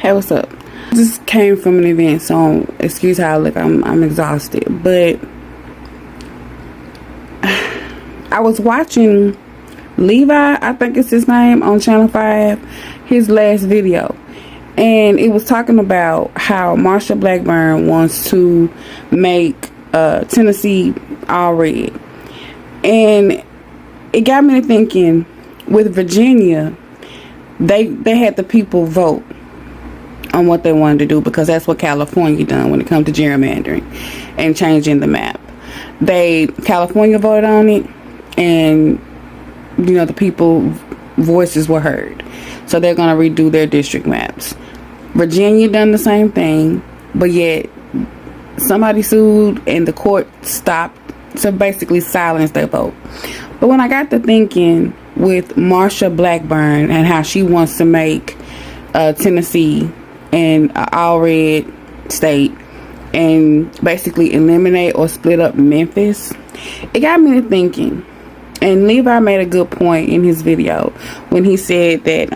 Hey, what's up? Just came from an event, so excuse how I look. I'm exhausted, but I was watching Levi, I think it's his name, on Channel 5, his last video, and it was talking about how Marsha Blackburn wants to make Tennessee all red, and it got me to thinking. With Virginia, they had the people vote on what they wanted to do, because that's what California done when it comes to gerrymandering and changing the map. California voted on it, and the people voices were heard, so they're going to redo their district maps. Virginia done the same thing, but yet somebody sued and the court stopped to basically silence their vote. But when I got to thinking with Marsha Blackburn and how she wants to make Tennessee an all red state and basically eliminate or split up Memphis, it got me to thinking. And Levi made a good point in his video when he said that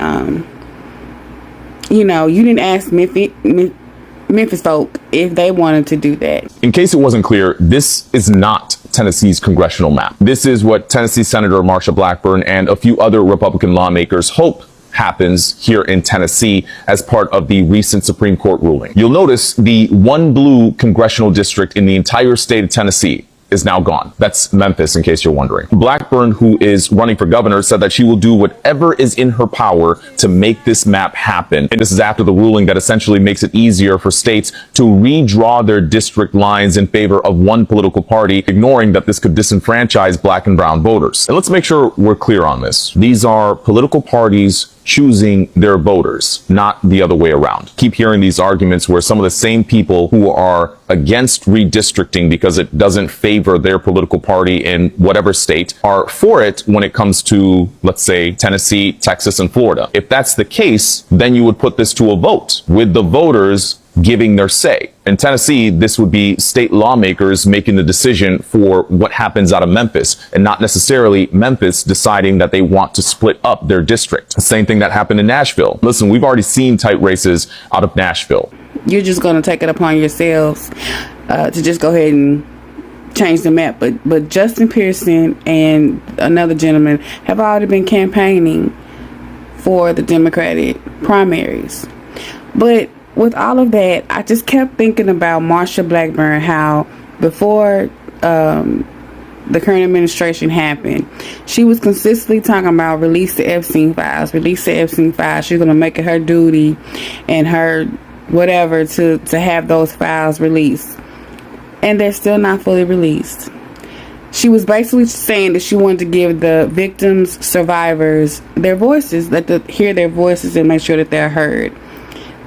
you didn't ask Memphis folk if they wanted to do that. In case it wasn't clear, this is not Tennessee's congressional map. This is what Tennessee Senator Marsha Blackburn and a few other Republican lawmakers hope happens here in Tennessee as part of the recent Supreme Court ruling. You'll notice the one blue congressional district in the entire state of Tennessee is now gone. That's Memphis, in case you're wondering. Blackburn, who is running for governor, said that she will do whatever is in her power to make this map happen. And this is after the ruling that essentially makes it easier for states to redraw their district lines in favor of one political party, ignoring that this could disenfranchise black and brown voters. And let's make sure we're clear on this. These are political parties choosing their voters, not the other way around. Keep hearing these arguments where some of the same people who are against redistricting because it doesn't favor their political party in whatever state are for it when it comes to, let's say, Tennessee, Texas, and Florida. If that's the case, then you would put this to a vote with the voters giving their say. In Tennessee, this would be state lawmakers making the decision for what happens out of Memphis, and not necessarily Memphis deciding that they want to split up their district. The same thing that happened in Nashville. Listen, we've already seen tight races out of Nashville. You're just going to take it upon yourselves to just go ahead and change the map. But Justin Pearson and another gentleman have already been campaigning for the Democratic primaries. But with all of that, I just kept thinking about Marsha Blackburn, how before the current administration happened, she was consistently talking about release the Epstein files, release the Epstein files. She's going to make it her duty and her whatever to have those files released. And they're still not fully released. She was basically saying that she wanted to give the victims, survivors, their voices, hear their voices and make sure that they're heard.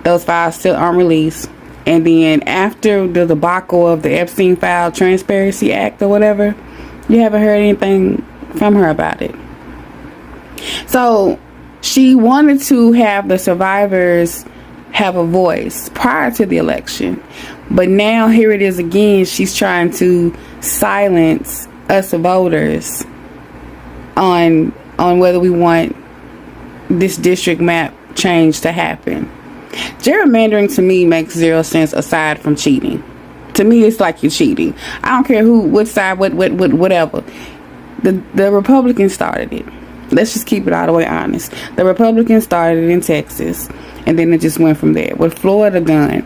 Those files still aren't released. And then after the debacle of the Epstein File Transparency Act or whatever, you haven't heard anything from her about it. So she wanted to have the survivors have a voice prior to the election. But now here it is again. She's trying to silence us voters on whether we want this district map change to happen. Gerrymandering to me makes zero sense aside from cheating. To me, it's like you're cheating. I don't care which side, whatever. The Republicans started it. Let's just keep it all the way honest. The Republicans started it in Texas, and then it just went from there. What Florida done,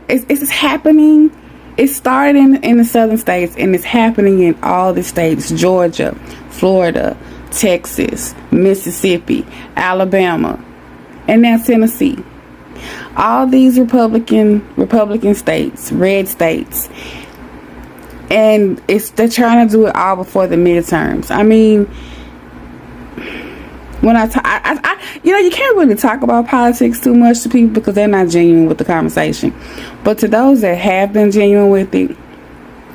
it's happening. It started in the southern states, and it's happening in all the states: Georgia, Florida, Texas, Mississippi, Alabama, and now Tennessee. All these Republican states, red states, and they're trying to do it all before the midterms. I mean, when you can't really talk about politics too much to people because they're not genuine with the conversation. But to those that have been genuine with it,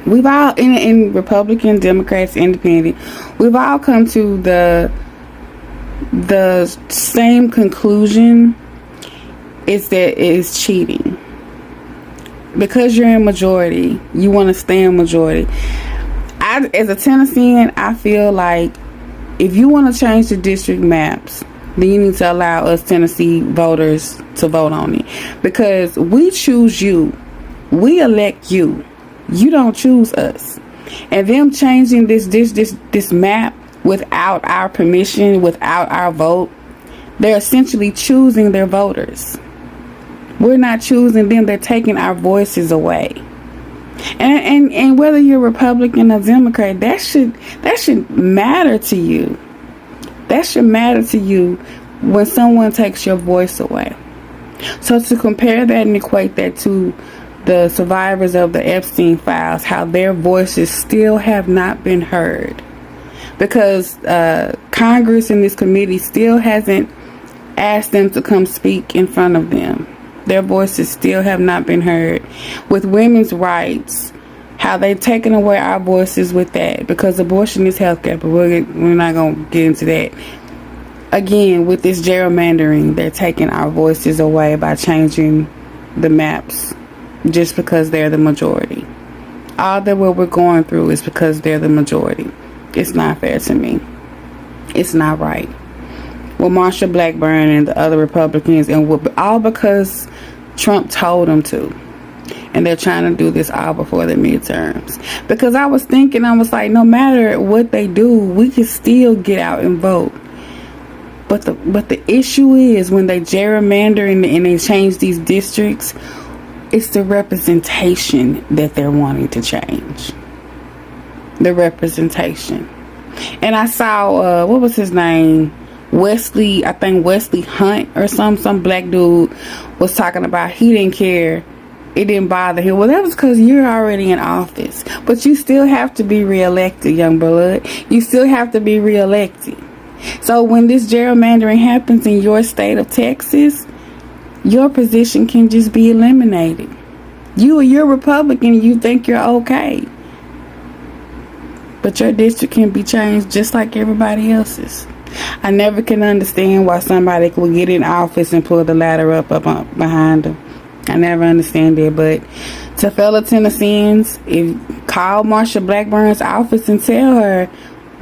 we've all, in Republican, Democrats, Independent, we've all come to the same conclusion. Is that it is cheating. Because you're in majority, you want to stay in majority. As a Tennessean, I feel like if you want to change the district maps, then you need to allow us Tennessee voters to vote on it, because we choose you, we elect you. You don't choose us. And them changing this map without our permission, without our vote, they're essentially choosing their voters. We're not choosing them, they're taking our voices away. And whether you're Republican or Democrat, that should matter to you. That should matter to you when someone takes your voice away. So to compare that and equate that to the survivors of the Epstein files, how their voices still have not been heard, because Congress and this committee still hasn't asked them to come speak in front of them. Their voices still have not been heard. With women's rights, how they've taken away our voices with that, because abortion is healthcare, but we're not going to get into that. Again, with this gerrymandering, they're taking our voices away by changing the maps just because they're the majority. All that what we're going through is because they're the majority. It's not fair to me. It's not right. Well, Marsha Blackburn and the other Republicans, and all because Trump told them to. And they're trying to do this all before the midterms. Because I was thinking, I was like, no matter what they do, we can still get out and vote. But the issue is, when they gerrymander and they change these districts, it's the representation that they're wanting to change. The representation. And I saw, what was his name? Wesley, I think Wesley Hunt or some black dude was talking about he didn't care. It didn't bother him. Well, that was because you're already in office. But you still have to be reelected, young blood. You still have to be reelected. So when this gerrymandering happens in your state of Texas, your position can just be eliminated. You're Republican, you think you're okay. But your district can be changed just like everybody else's. I never can understand why somebody could get in office and pull the ladder up behind them. I never understand it. But to fellow Tennesseans, call Marsha Blackburn's office and tell her,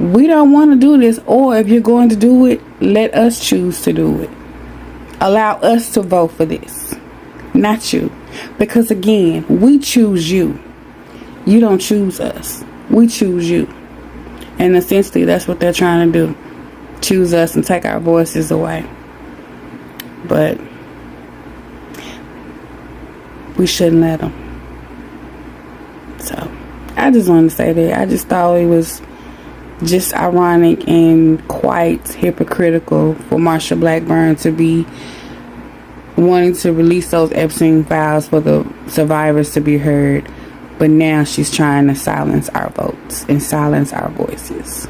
we don't want to do this, or if you're going to do it, let us choose to do it. Allow us to vote for this, not you. Because again, we choose you. You don't choose us. We choose you. And essentially that's what they're trying to do. Choose us and take our voices away. But we shouldn't let them. So I just wanted to say that. I just thought it was just ironic and quite hypocritical for Marsha Blackburn to be wanting to release those Epstein files for the survivors to be heard, but now she's trying to silence our votes and silence our voices.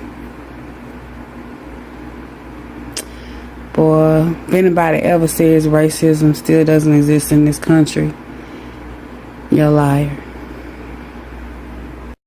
Boy, if anybody ever says racism still doesn't exist in this country, you're a liar.